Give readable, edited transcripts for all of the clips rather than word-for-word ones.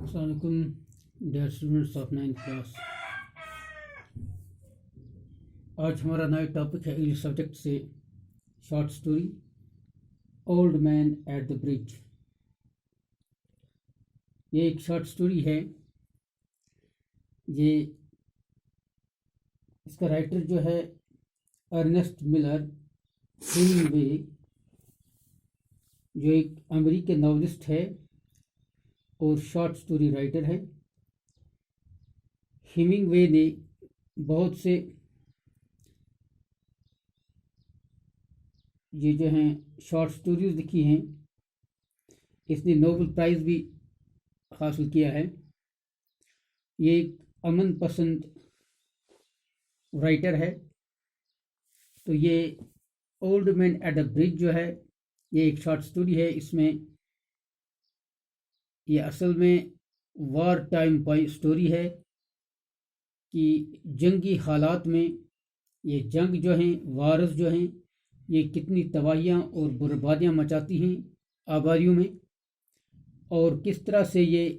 अस्सलामुअलैकुम dear students of 9th class. आज हमारा नया टॉपिक है इंग्लिश सब्जेक्ट से short story old man at the bridge. ये एक शॉर्ट स्टोरी है। ये इसका राइटर जो है अर्नेस्ट मिलर हेमिंगवे, जो एक अमेरिकी नॉवलिस्ट है और शॉर्ट स्टोरी राइटर है। हेमिंगवे ने बहुत से ये जो हैं शॉर्ट स्टोरीज लिखी हैं। इसने नोबेल प्राइज़ भी हासिल किया है। ये एक अमन पसंद राइटर है। तो ये old man at the bridge जो है ये एक शॉर्ट स्टोरी है। इसमें ये असल में वार टाइम पाई स्टोरी है कि जंगी हालात में ये जंग जो हैं, वारस जो हैं, ये कितनी तबाहियाँ और बर्बादियाँ मचाती हैं आबादियों में, और किस तरह से ये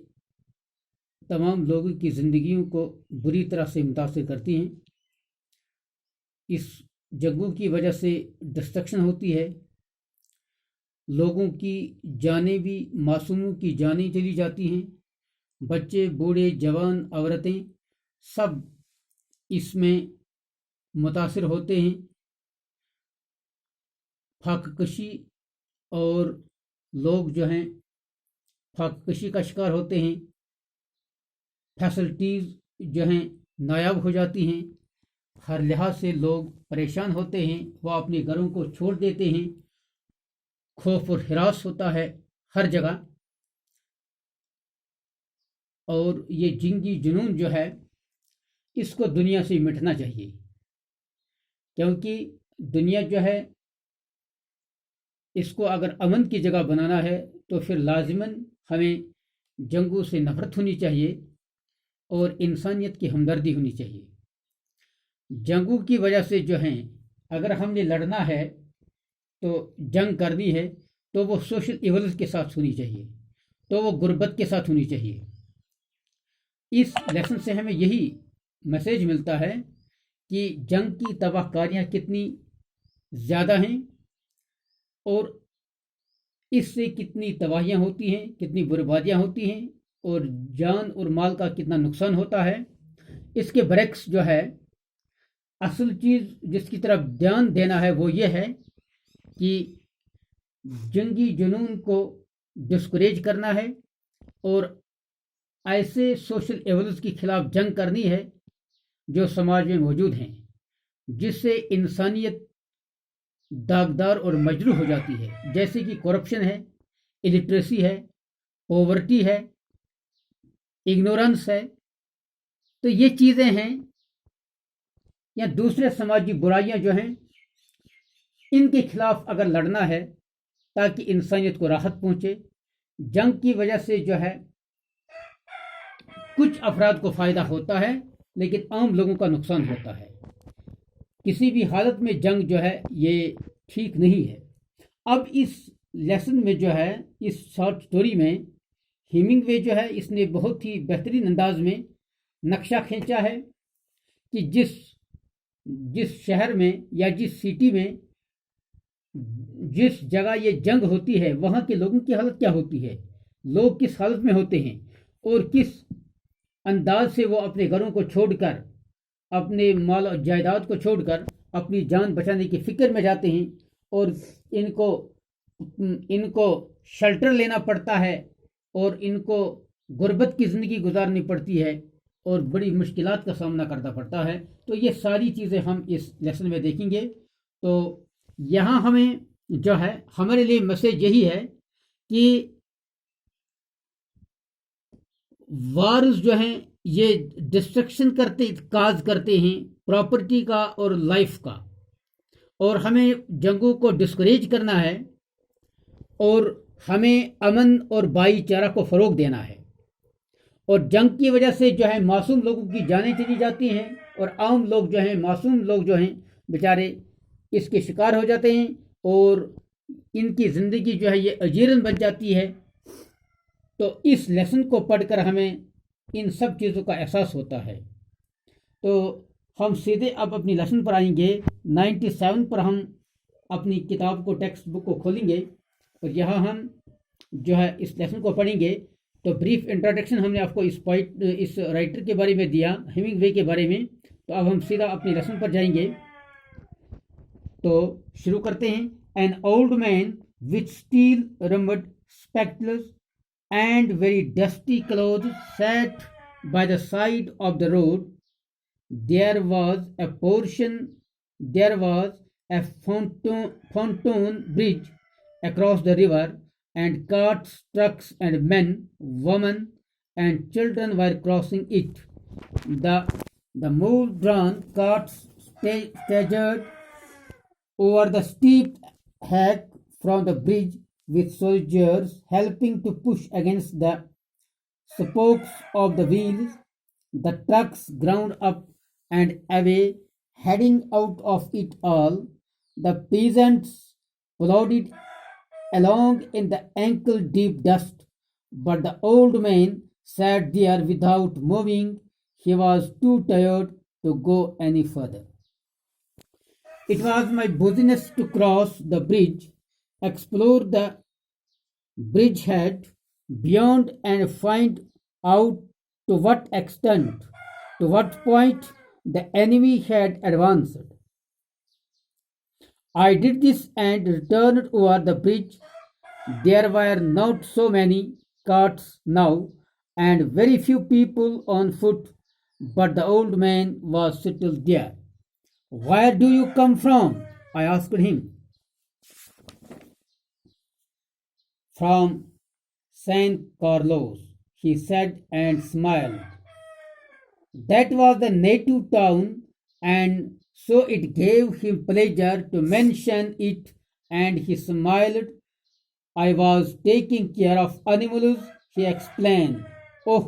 तमाम लोगों की ज़िंदगियों को बुरी तरह से मुतासिर करती हैं। इस जंगों की वजह से डिस्ट्रक्शन होती है, लोगों की जानें भी, मासूमों की जानें चली जाती हैं, बच्चे, बूढ़े, जवान, औरतें सब इसमें मुतासिर होते हैं। फाककशी और लोग जो हैं फाककशी का शिकार होते हैं। फैसिलिटीज़ जो हैं नायाब हो जाती हैं। हर लिहाज से लोग परेशान होते हैं, वह अपने घरों को छोड़ देते हैं। खौफ और हिरास होता है हर जगह। और ये जंगी जुनून जो है इसको दुनिया से मिटना चाहिए, क्योंकि दुनिया जो है इसको अगर अमन की जगह बनाना है तो फिर लाजिमन हमें जंगों से नफरत होनी चाहिए और इंसानियत की हमदर्दी होनी चाहिए। जंगों की वजह से जो हैं अगर हमने लड़ना है तो जंग करनी है तो वो सोशल इवल्स के साथ होनी चाहिए, तो वो गुर्बत के साथ होनी चाहिए। इस लेसन से हमें यही मैसेज मिलता है कि जंग की तबाहकारियाँ कितनी ज़्यादा हैं और इससे कितनी तबाहियाँ होती हैं, कितनी बर्बादियाँ होती हैं और जान और माल का कितना नुकसान होता है। इसके बरक्स जो है असल चीज़ जिसकी तरफ ध्यान देना है वो ये है कि जंगी जुनून को डिस्करेज करना है और ऐसे सोशल एवल्स के खिलाफ जंग करनी है जो समाज में मौजूद हैं, जिससे इंसानियत दागदार और मजरूह हो जाती है, जैसे कि करप्शन है, इलिटरेसी है, पॉवर्टी है, इग्नोरेंस है। तो ये चीज़ें हैं या दूसरे समाजी बुराइयां जो हैं इनके खिलाफ अगर लड़ना है ताकि इंसानियत को राहत पहुंचे। जंग की वजह से जो है कुछ अफराद को फ़ायदा होता है लेकिन आम लोगों का नुकसान होता है। किसी भी हालत में जंग जो है ये ठीक नहीं है। अब इस लेसन में जो है इस शॉर्ट स्टोरी में हेमिंगवे जो है इसने बहुत ही बेहतरीन अंदाज में नक्शा खींचा है कि जिस शहर में या जिस सिटी में जिस जगह ये जंग होती है वहाँ के लोगों की हालत क्या होती है, लोग किस हालत में होते हैं और किस अंदाज से वो अपने घरों को छोड़कर, अपने माल और जायदाद को छोड़कर अपनी जान बचाने की फ़िक्र में जाते हैं और इनको शेल्टर लेना पड़ता है और इनको गुर्बत की ज़िंदगी गुजारनी पड़ती है और बड़ी मुश्किलात का सामना करना पड़ता है। तो ये सारी चीज़ें हम इस लेसन में देखेंगे। तो यहाँ हमें जो है हमारे लिए मैसेज यही है कि वार्स जो हैं ये डिस्ट्रक्शन काज करते हैं प्रॉपर्टी का और लाइफ का, और हमें जंगों को डिस्करेज करना है और हमें अमन और भाईचारा को फ़रोग देना है। और जंग की वजह से जो है मासूम लोगों की जानें चली जाती हैं और आम लोग जो हैं, मासूम लोग जो हैं बेचारे इसके शिकार हो जाते हैं और इनकी ज़िंदगी जो है ये अजीरन बन जाती है। तो इस लेसन को पढ़कर हमें इन सब चीज़ों का एहसास होता है। तो हम सीधे अब अपनी लेसन पर आएंगे। 97 पर हम अपनी किताब को, टेक्स्ट बुक को खोलेंगे और यहाँ हम जो है इस लेसन को पढ़ेंगे। तो ब्रीफ इंट्रोडक्शन हमने आपको इस राइटर के बारे में दिया, हेमिंगवे के बारे में। तो अब हम सीधा अपनी लेसन पर जाएंगे। तो शुरू करते हैं। An old man with steel rimmed spectacles and very dusty clothes sat by the side of the road. There was a pontoon bridge across the river, and carts, trucks, and men, women, and children were crossing it. The mule-drawn carts staggered over the steep height from the bridge, with soldiers helping to push against the spokes of the wheels. The trucks ground up and away, heading out of it all. The peasants plodded along in the ankle-deep dust, but the old man sat there without moving. He was too tired to go any further. It was my business to cross the bridge, explore the bridgehead beyond, and find out to what extent, to what point the enemy had advanced. I did this and returned over the bridge. There were not so many carts now, and very few people on foot, but the old man was still there. Where do you come from? I asked him. From San Carlos, he said and smiled. That was the native town, and so it gave him pleasure to mention it, and he smiled. I was taking care of animals, he explained. Oh,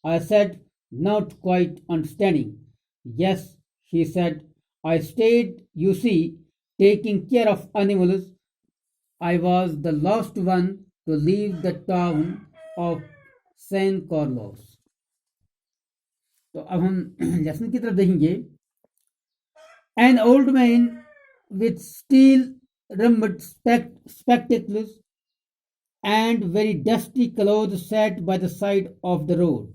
I said, not quite understanding. Yes, he said, I stayed, you see, taking care of animals. I was the last one to leave the town of San Carlos. तो अब हम lesson की तरफ देखेंगे। An old man with steel rimmed spectacles and very dusty clothes sat by the side of the road.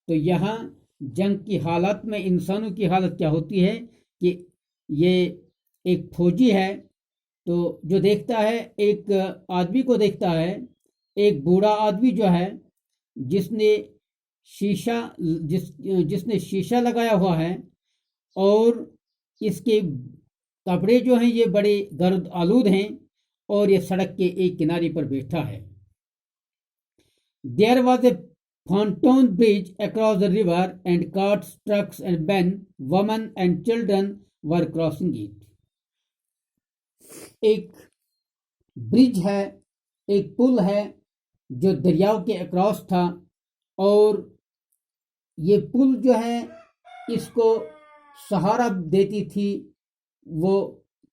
तो यहाँ जंग की हालत में इंसानों की हालत क्या होती है कि ये एक फौजी है, तो जो देखता है, एक आदमी को देखता है, एक बूढ़ा आदमी जो है जिसने शीशा लगाया हुआ है, और इसके कपड़े जो हैं ये बड़े गर्द आलूद हैं, और ये सड़क के एक किनारे पर बैठा है। There was a pontoon bridge across the river, and carts, trucks, and men, women, and children were crossing it. एक ब्रिज है, एक पुल है जो दरियाओं के अक्रॉस था, और ये पुल जो है इसको सहारा देती थी वो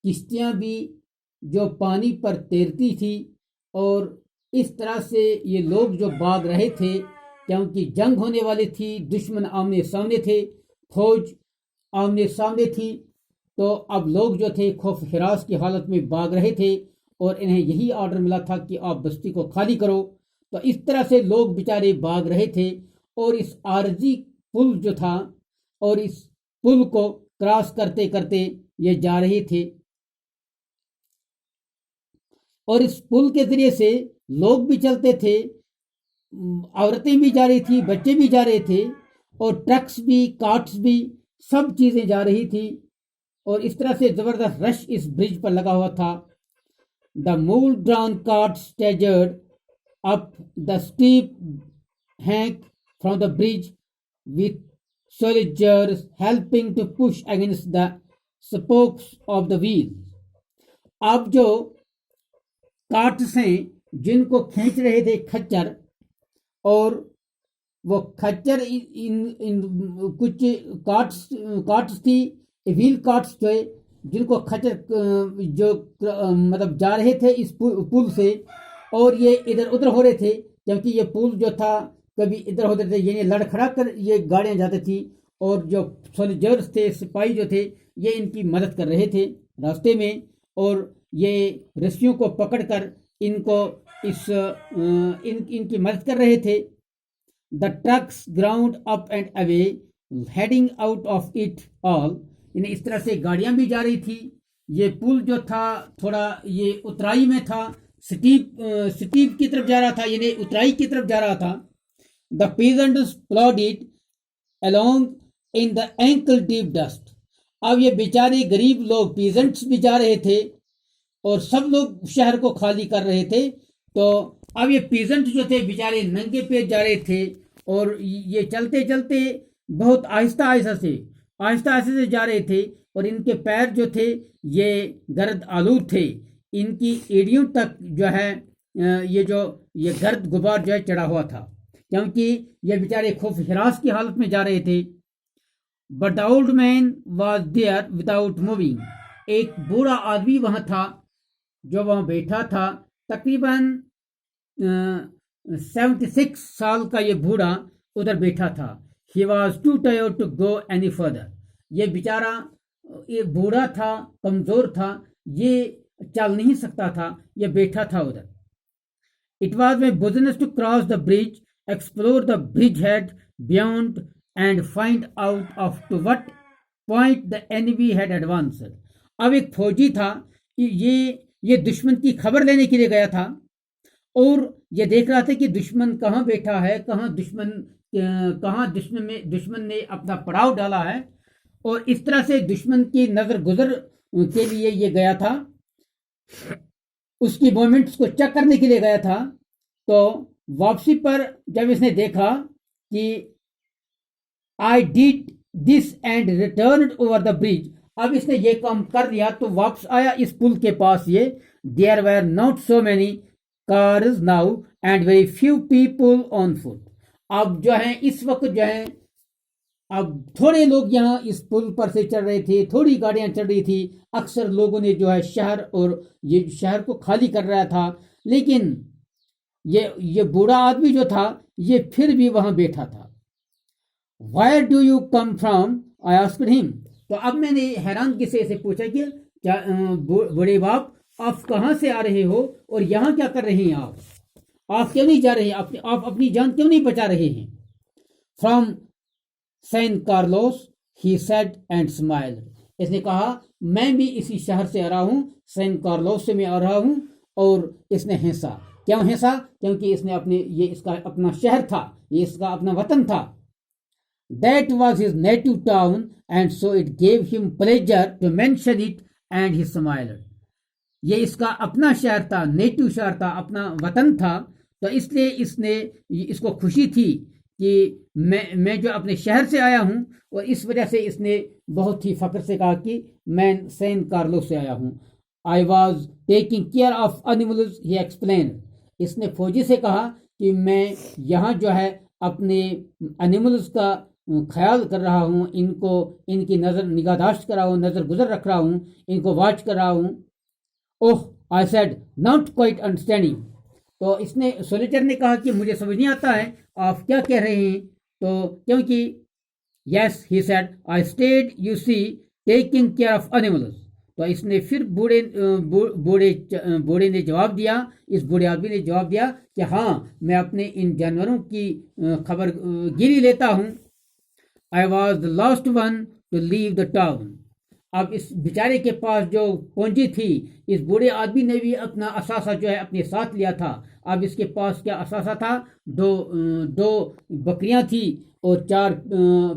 किश्तियां भी जो पानी पर तैरती थी। और इस तरह से ये लोग जो भाग रहे थे, क्योंकि जंग होने वाली थी, दुश्मन आमने सामने थे, फौज आमने सामने थी, तो अब लोग जो थे खौफ हिरास की हालत में भाग रहे थे, और इन्हें यही ऑर्डर मिला था कि आप बस्ती को खाली करो। तो इस तरह से लोग बेचारे भाग रहे थे, और इस आरजी पुल जो था, और इस पुल को क्रॉस करते करते ये जा रहे थे, और इस पुल के जरिए से लोग भी चलते थे, औरतें भी जा रही थी, बच्चे भी जा रहे थे, और ट्रक्स भी, कार्ट्स भी, सब चीजें जा रही थी, और इस तरह से जबरदस्त रश इस ब्रिज पर लगा हुआ था। The mule drawn cart staggered up the steep bank from the bridge with soldiers helping to push against the spokes of the wheel. अब जो कार्ट्स हैं जिनको खींच रहे थे खच्चर, और वो खच्चर इन कुछ कार्ट्स थी, व्हील कार्ट्स थे जिनको खच्चर जो मतलब जा रहे थे इस पुल से, और ये इधर उधर हो रहे थे क्योंकि ये पुल जो था कभी इधर उधर थे, यानी लड़खड़ा कर ये गाड़ियाँ जाती थी, और जो सोल्जर्स थे, सिपाही जो थे, ये इनकी मदद कर रहे थे रास्ते में, और ये रस्सियों को पकड़कर इनको इनकी मदद कर रहे थे। The trucks ground up and away heading out of it all, यानी इस तरह से गाड़ियां भी जा रही थी। ये पुल जो था थोड़ा ये उतराई में था, स्टीप की तरफ जा रहा था, यानी उतराई की तरफ जा रहा था। The peasants plowed it along in the ankle deep dust। अब ये बेचारे गरीब लोग पीजेंट्स भी जा रहे थे और सब लोग शहर को खाली कर रहे थे। तो अब ये पीजेंट जो थे बेचारे नंगे पैर जा रहे थे, और ये चलते चलते बहुत आहिस्ता से जा रहे थे, और इनके पैर जो थे ये गर्द आलूद थे। इनकी एड़ियों तक जो है ये गर्द गुबार जो है चढ़ा हुआ था, क्योंकि ये बेचारे खौफ हिरास की हालत में जा रहे थे। But the old man was there without moving. एक बूढ़ा आदमी वहां था जो वहां बैठा था, तकरीबन 76 साल का ये बूढ़ा उधर बैठा था। He was too tired to go any further. ये बेचारा ये बूढ़ा था, कमजोर था, ये चल नहीं सकता था, ये बैठा था उधर। It was my business to cross the bridge, explore the bridgehead beyond and find out of to what point the enemy had advanced। अब एक फौजी था, ये दुश्मन की खबर लेने के लिए गया था, और ये देख रहा था कि दुश्मन कहाँ बैठा है, कहाँ दुश्मन ने अपना पड़ाव डाला है, और इस तरह से दुश्मन की नजर गुजर के लिए ये गया था, उसकी मोमेंट्स को चेक करने के लिए गया था। तो वापसी पर जब इसने देखा कि I did this and return over the bridge, अब इसने ये काम कर दिया तो वापस आया इस पुल के पास। ये there were not so many cars now and very few people on foot. अब जो है इस वक्त जो है अब थोड़े लोग यहाँ इस पुल पर से चढ़ रहे थे, थोड़ी गाड़ियां चढ़ रही थी। अक्सर लोगों ने जो है शहर और ये शहर को खाली कर रहा था, लेकिन ये बूढ़ा आदमी जो था ये फिर भी वहां बैठा था। Where do you come from? I asked him। तो अब मैंने हैरानगी से इसे पूछा कि बूढ़े बाप, आप कहाँ से आ रहे हो और यहाँ क्या कर रहे हैं? आप क्यों नहीं जा रहे हैं? आप अपनी जान क्यों नहीं बचा रहे हैं? From San Carlos, he said and smiled। इसने कहा मैं भी इसी शहर से आ रहा हूँ, सैन कार्लोस से मैं आ रहा हूँ। और इसने हंसा। क्यों हंसा? क्योंकि इसने ये इसका अपना शहर था, ये इसका अपना वतन था। That was his native town and so it gave him pleasure to mention it and he smiled। ये इसका अपना शहर था, नेटिव शहर था, अपना वतन था, तो इसलिए इसको खुशी थी कि मैं जो अपने शहर से आया हूँ, और इस वजह से इसने बहुत ही फख्र से कहा कि मैं सैन कार्लोस से आया हूँ। I was taking care of animals, he explained। इसने फौजी से कहा कि मैं यहाँ जो है अपने एनिमल्स का ख्याल कर रहा हूँ, इनकी निगाहदाश्त कर रहा हूँ, नज़र गुजर रख रहा हूँ, इनको वॉच कर रहा हूँ। Oh, I said not quite understanding. तो इसने सोल्जर ने कहा कि मुझे समझ नहीं आता है आप क्या कह रहे हैं। तो क्योंकि yes, he said I stayed you see taking care of animals. तो इसने फिर बूढ़े ने जवाब दिया, इस बूढ़े आदमी ने जवाब दिया कि हाँ, मैं अपने इन जानवरों की खबर गिरी लेता हूँ। आई was the last one to leave the town. अब इस बेचारे के पास जो पूंजी थी, इस बूढ़े आदमी ने भी अपना असासा जो है अपने साथ लिया था। अब इसके पास क्या असासा था? दो बकरियां थी और 4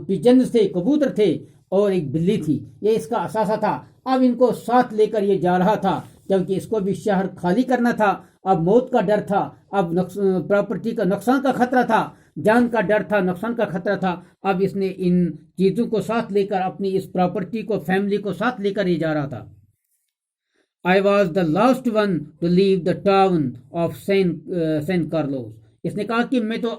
पिजन्स थे, कबूतर थे, और एक बिल्ली थी। ये इसका असासा था। अब इनको साथ लेकर ये जा रहा था, क्योंकि इसको भी शहर खाली करना था। अब मौत का डर था, अब प्रॉपर्टी का नुकसान का खतरा था, जान का डर था, नुकसान का खतरा था। अब इसने इन चीज़ों को साथ लेकर, अपनी इस प्रॉपर्टी को, फैमिली को साथ लेकर ये जा रहा था। I was the last one to leave the town of San Carlos. इसने कहा कि मैं तो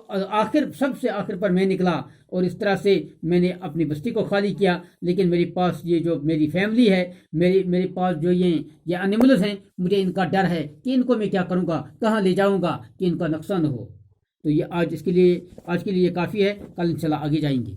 सबसे आखिर पर मैं निकला, और इस तरह से मैंने अपनी बस्ती को खाली किया। लेकिन मेरे पास ये जो मेरी फैमिली है, मेरे पास जो ये एनिमल्स हैं, मुझे इनका डर है कि इनको मैं क्या करूँगा, कहाँ ले जाऊँगा कि इनका नुकसान हो। तो ये आज के लिए ये काफ़ी है। कल इंशाल्लाह आगे जाएंगे।